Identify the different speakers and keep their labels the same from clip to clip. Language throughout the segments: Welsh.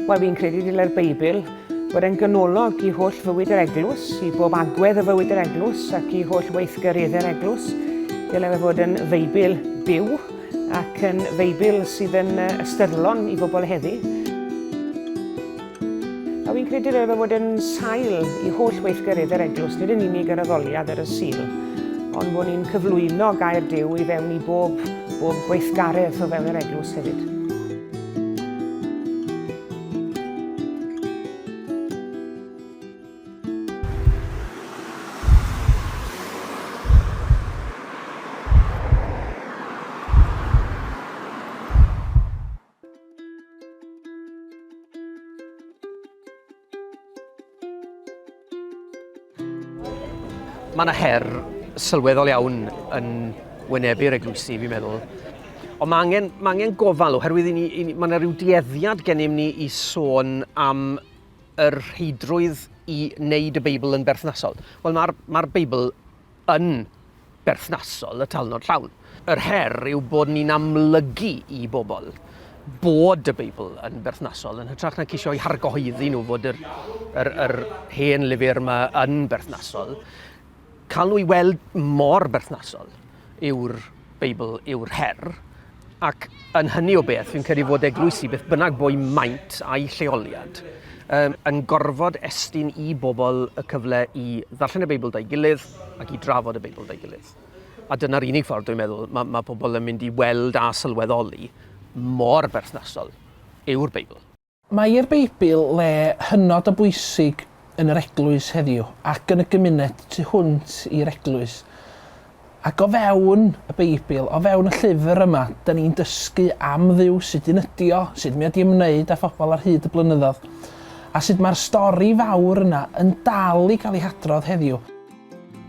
Speaker 1: Wel, fi'n credu dileu'r Beibl bod e'n ganolog i holl fywyd yr eglwys, i bob agwedd y fywyd yr eglwys ac i holl weithgareddau'r eglwys. Dyle fe fod yn Beibl byw ac yn Beibl sydd yn ystyrlon i bobl heddi. A fi'n credu dyle fe fod yn sail i holl weithgareddau'r eglwys, nid yn unig yr addoliad ar y Sul, ond bod ni'n cyflwyno gair Duw i fewn i bob gweithgaredd o fewn yr eglwys hefyd.
Speaker 2: Mae yna her sylweddol iawn yn wynebu'r eglwysi, fi'n meddwl. Ond mae angen gofal oherwydd mae yna rhyw dueddiad gennym ni i sôn am yr rheidrwydd i wneud y Beibl yn berthnasol. Wel, mae'r Beibl yn berthnasol y talnod llawn. Yr her yw bod ni'n amlygu i bobl bod y Beibl yn berthnasol, yn hytrach na cisio i hargoeddi nhw fod yr hen lyfr yma yn berthnasol. Cael nhw i weld mor berthnasol yw'r Beibl, yw'r her, ac yn hynny o beth, fi'n credu fod eglwysi beth bynnag boi maint a'i lleoliad yn gorfod estyn i bobl y cyfle i ddarllen y Beibl da'i gilydd ac i drafod y Beibl da'i gilydd. A dyna'r unig ffordd dwi'n meddwl mae pobl yn mynd i weld a sylweddoli mor berthnasol yw'r Beibl.
Speaker 3: Mae'r Beibl le hynod o bwysig yn yr eglwys heddiw ac yn y gymuned tu hwnt i'r eglwys. Ac o fewn y Beibl, o fewn y llyfr yma, da ni'n dysgu am Dduw, sut un ydi o, sut mi ydi ymwneud â phobl ar hyd y blynyddoedd, a sut mae'r stori fawr yna yn dal i cael ei hadrodd heddiw.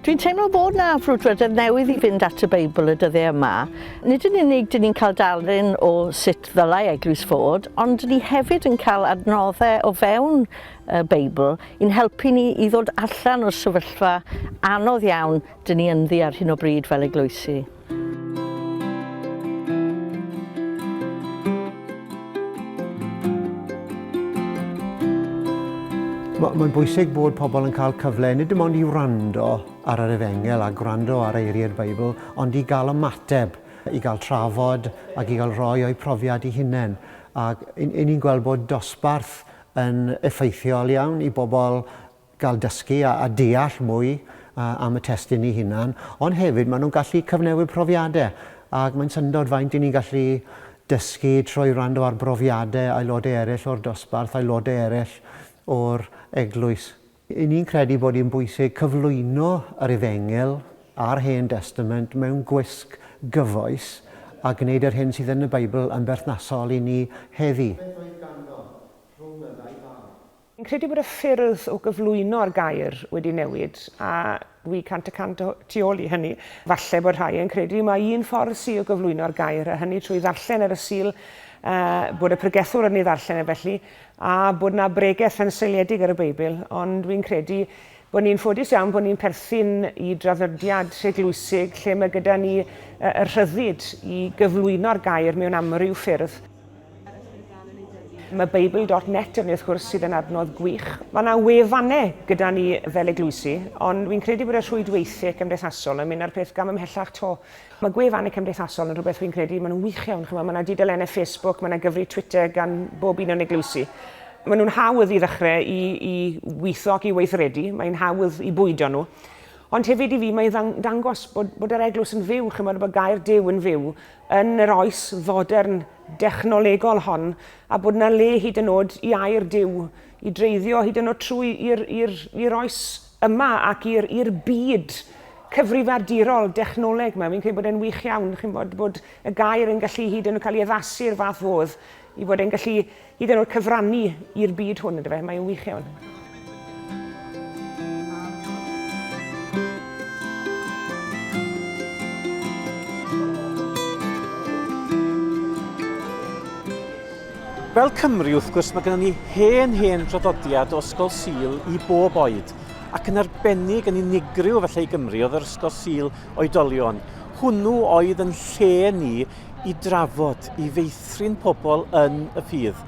Speaker 4: Dwi'n teimlo bod yna frwydfrydedd newydd i fynd at y Beibl y dyddiau yma. Nid yn unig dyn ni'n cael darlun o sut ddylai eglwys fod, ond dyn ni hefyd yn cael adnoddau o fewn y Beibl i'n helpu ni i ddod allan o'r sefyllfa anodd iawn dyn ni ynddi ar hyn o bryd fel eglwysi.
Speaker 5: Mae'n bwysig bod pobl yn cael cyfle nid dim ond i wrando ar yr Efengel a gwrando ar eiriau'r Beibl, ond i gael ymateb, i gael trafod ac i gael rhoi o'i profiad ei hunain. Ac ni'n gweld bod dosbarth yn effeithiol iawn i bobl gael dysgu a deall mwy am y testun ei hunain, ond hefyd maen nhw'n gallu cyfnewid profiadau. Ac mae'n syndod faint i ni'n gallu dysgu trwy wrando ar brofiadau aelodau eraill o'r dosbarth, aelodau eraill o'r eglwys. Ni'n credu bod hi'n bwysig cyflwyno yr Efengel a'r Hen Testament mewn gwisg gyfoes a gwneud yr hyn sydd yn y Beibl yn berthnasol i ni heddi.
Speaker 1: Fi'n credu bod y ffyrdd o gyflwyno'r gair wedi newid a dwi cant y cant tu ôl i hynny. Falle bod rhai yn credu mae un ffordd sydd o gyflwyno'r gair a hynny trwy ddarllen ar y Sul, bod y pregethwr yn ei ddarllen felly, a bod yna bregaeth yn seiliedig ar y Beibl, ond dwi'n credu bod ni'n ffodus iawn bod ni'n perthyn i draddodiad eglwysig lle mae gyda ni y rhyddid i gyflwyno'r gair mewn amryw ffyrdd. Mae Beibl.net yn wrth gwrs sydd yn adnodd gwych. Mae yna wefannau gyda ni fel eglwysi, ond fi'n credu bod y rhwydweithiau cymdeithasol yn mynd ar peth gam ymhellach to. Mae gwefannau cymdeithasol yn rhywbeth fi'n credu, maen nhw'n wych iawn. Mae yna dudalennau Facebook, mae yna gyfri Twitter gan bob un o'n eglwysi. Maen nhw'n hawdd i ddechrau i weithio ac i weithredu, mae'n hawdd i bwydo nhw. Ond hefyd i fi mae dangos bod yr eglwys yn fyw, bod y gair Duw yn fyw yn yr oes fodern dechnolegol hon, a bod yna le hyd yn oed i air Duw i dreiddio hyd yn oed trwy i'r oes yma ac i'r byd cyfrifiadurol dechnoleg yma. Fi'n credu bod e'n wych iawn, bod y gair yn gallu hyd yn oed cael ei addasu'r fath fodd i bod e'n gallu hyd yn oed cyfrannu i'r byd hwn ydy fe. Mae'n wych iawn.
Speaker 6: Fel Cymru, wrth gwrs, mae gennym ni hen traddodiad o Ysgol Sul i bob oed. Ac yn arbennig yn unigryw felly i Gymru oedd yr Ysgol Sul oedolion. Hwnnw oedd yn lle ni i drafod, i feithrin pobl yn y ffydd.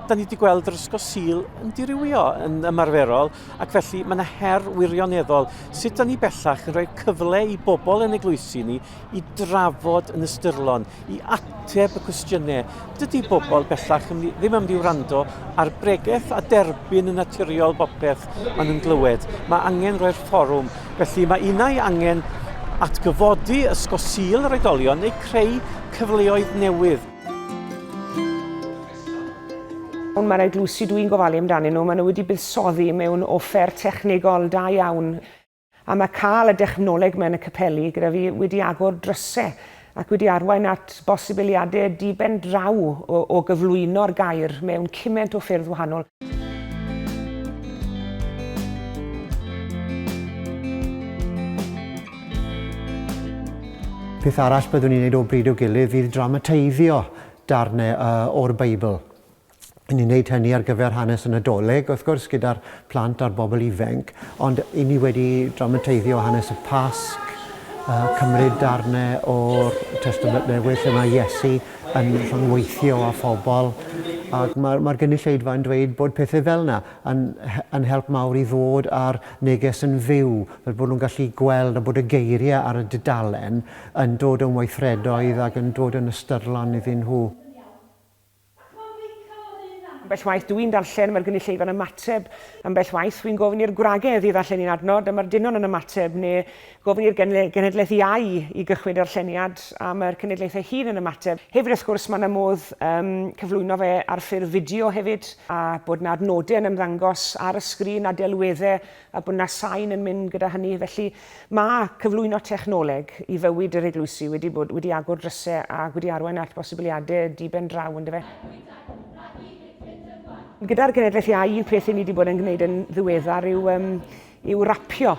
Speaker 6: da ni wedi gweld yr ysgol Sul yn dirywio yn ymarferol, ac felly mae yna her wirioneddol sut da ni bellach yn rhoi cyfle i bobl yn eglwysi ni i drafod yn ystyrlon, i ateb y cwestiynau. Dydy bobl bellach ddim yn mynd i wrando ar bregaeth a derbyn yn naturiol bopeth maen nhw'n glywed. Mae angen rhoi'r fforwm, felly mae unau angen atgyfodi ysgol Sul yr oedolion neu creu cyfleoedd newydd.
Speaker 1: Mae'r eglwysi dwi'n gofalu amdanyn nhw, maen nhw wedi buddsoddi mewn offer technegol da iawn. A mae cael y dechnoleg mewn y capeli gyda fi wedi agor drysau ac wedi arwain at bosibiliadau diben draw o gyflwyno'r gair mewn cymaint o ffyrdd wahanol.
Speaker 5: Peth arall byddwn ni'n gwneud o bryd o gilydd fydd dramateiddio darnau o'r Beibl. Ni'n gwneud hynny ar gyfer hanes y Nadolig, wrth gwrs, gyda'r plant a'r bobl ifanc, ond ni wedi dramateiddio hanes y Pasg, cymryd darnau o'r Testament Newydd lle mae Iesu yn rhyngweithio â phobl. Ac mae'r gynulleidfa yn dweud bod pethau fel yna yn help mawr i ddod â'r neges yn fyw, fel bod nhw'n gallu gweld a bod y geiriau ar y dudalen yn dod yn weithredoedd ac yn dod yn ystyrlon iddyn nhw.
Speaker 1: Ambell waith dwi'n darllen, mae'r gynulleidfa'n ymateb. Ambell waith dwi'n gofyn i'r gwragedd i ddarllen un adnod, a mae'r dynon yn ymateb, neu gofyn i'r genedlaeth iau i gychwyn darlleniad, a mae'r cenedlaethau hun yn ymateb. Hefyd, wrth gwrs, mae yna modd cyflwyno fe ar ffurf fideo hefyd, a bod yna adnodau yn ymddangos ar y sgrin a delweddau, a bod yna sain yn mynd gyda hynny. Felly mae cyflwyno technoleg i fywyd yr eglwysi wedi agor drysau a wedi arwain at bosibiliadau diben draw yn dyfe. Gyda'r genedlaeth iau, un peth ni wedi bod yn gwneud yn ddiweddar yw rapio.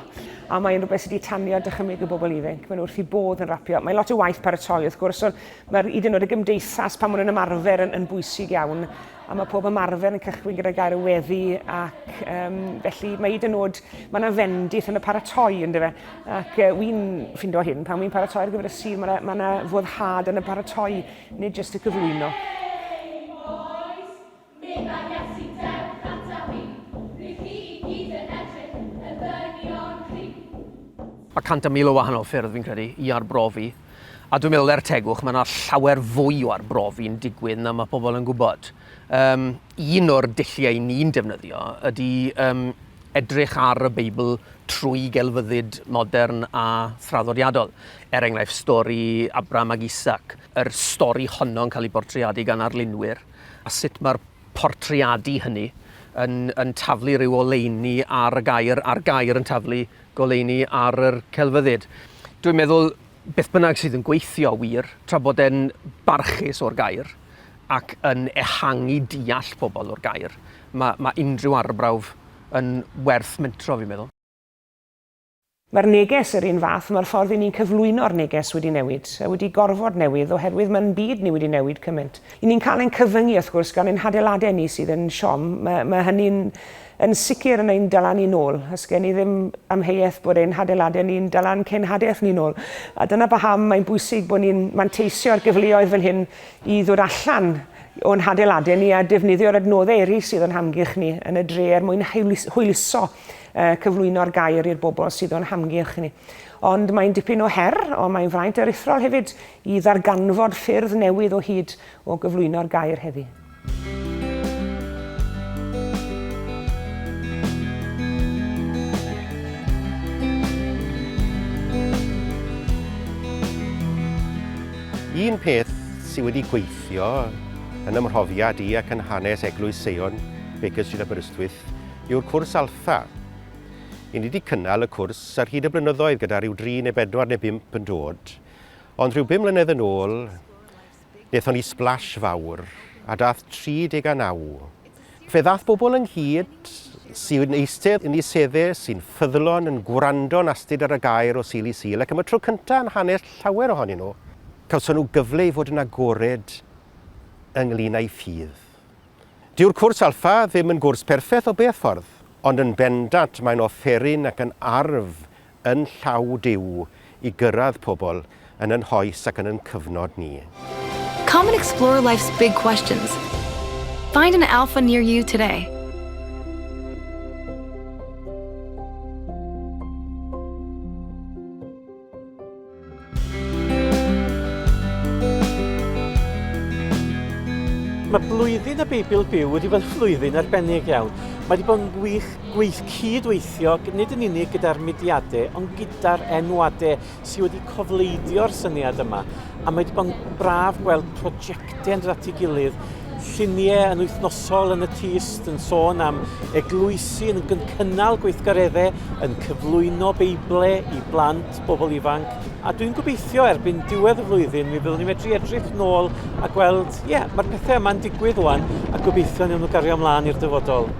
Speaker 1: A mae'n rhywbeth sydd wedi tanio dychymyg y bobl ifanc. Mae'n wrth i bodd yn rapio. Mae lot o waith paratoi, wrth gwrs, mae'r hyd yn oed y gymdeithas pan maen nhw'n ymarfer yn bwysig iawn. A mae pob ymarfer yn cychwyn gyda gair y weddi ac felly mae hyd yn oed, mae yna fendith yn y paratoi yn dyfe. Ac wy'n ffindo hyn, pan wy'n paratoi ar gyfer y Sul, mae yna foddhad yn y paratoi, nid jyst y cyflwyno.
Speaker 2: Mae 100,000 o wahanol ffyrdd fi'n credu i arbrofi. A dwi'n meddwl tegwch, mae yna llawer fwy o arbrofi'n digwydd na mae pobl yn gwybod. Un o'r dulliau ni'n defnyddio ydy edrych ar y Beibl trwy gelfyddyd modern a thraddodiadol. Enghraifft, stori Abraham ac Isaac, yr stori honno'n cael ei bortreadu gan arlunwyr, a sut mae'r portreadu hynny yn taflu rhyw oleuni ar y gair, a'r gair yn taflu goleuni ar yr celfyddyd. Dwi'n meddwl beth bynnag sydd yn gweithio wir, tra bod e'n barchus o'r gair ac yn ehangu deall pobl o'r gair, mae unrhyw arbrawf yn werth mentro, fi'n meddwl.
Speaker 1: Mae'r neges yr un fath, mae'r ffordd i ni'n cyflwyno'r neges wedi newid, wedi gorfod newid oherwydd mae'n byd ni wedi newid cymaint. I ni'n cael ein cyfyngu, wrth gwrs, gan ein hadeiladau ni sydd yn siom. Mae hynny'n sicr yn ein dylan ni nôl. Ys gen i ddim amheuaeth bod ein hadeiladau ni'n dylan cenhadaeth ni nôl. A dyna paham mae'n bwysig bod ni'n manteisio'r gyfleoedd fel hyn i ddod allan o'n hadeiladau ni a defnyddio'r adnoddau eraill sydd yn hamgylch ni yn y dre mwyn hwyluso cyflwyno'r gair i'r bobl sydd o'n hamgylch ni. Ond mae'n dipyn o her, ond mae'n fraint aruthrol hefyd i ddarganfod ffyrdd newydd o hyd o gyflwyno'r gair heddi.
Speaker 7: Un peth sydd wedi gweithio yn ymhrofiad i ac yn hanes Eglwys Seion, Baker Street Aberystwyth, yw'r cwrs alffa. I ni wedi cynnal y cwrs ar hyd y blynyddoedd gyda rhyw 3 neu 4 neu 5 yn dod. Ond rhyw 5 mlynedd yn ôl, wnaethon ni splash fawr a dath 39. Fe ddath bobl ynghyd sy'n eistedd yn eu seddau, sy'n ffyddlon, yn gwrando'n astyd ar y gair o Sul i Sul, ac am y tro cyntaf yn hanes llawer ohonyn nhw, cawson nhw gyfle i fod yn agored ynglyn â'i ffydd. Dyw'r cwrs alffa ddim yn gwrs perffaith o beth ffordd, ond yn bendant mae'n offeryn ac yn arf yn llaw Duw i gyrraedd pobl yn ein hoes ac yn ein cyfnod ni.
Speaker 8: Come and explore life's big questions. Find an Alpha near you today.
Speaker 6: Mae blwyddyn y Beibl byw wedi bod yn flwyddyn arbennig iawn. Mae wedi bod yn gwych cydweithio, nid yn unig gyda'r mudiadau, ond gyda'r enwadau sydd wedi cofleidio'r syniad yma. A mae wedi bod yn braf gweld prosiectau yn dod at ei gilydd, lluniau yn wythnosol yn y tyst yn sôn am eglwysi yn cynnal gweithgareddau, yn cyflwyno Beiblau i blant, bobl ifanc. A dwi'n gobeithio erbyn diwedd y flwyddyn, mi byddwn ni'n medru edrych nôl a gweld, mae'r pethau yma'n digwydd wan, a gobeithio ni'n nhw gario ymlaen i'r dyfodol.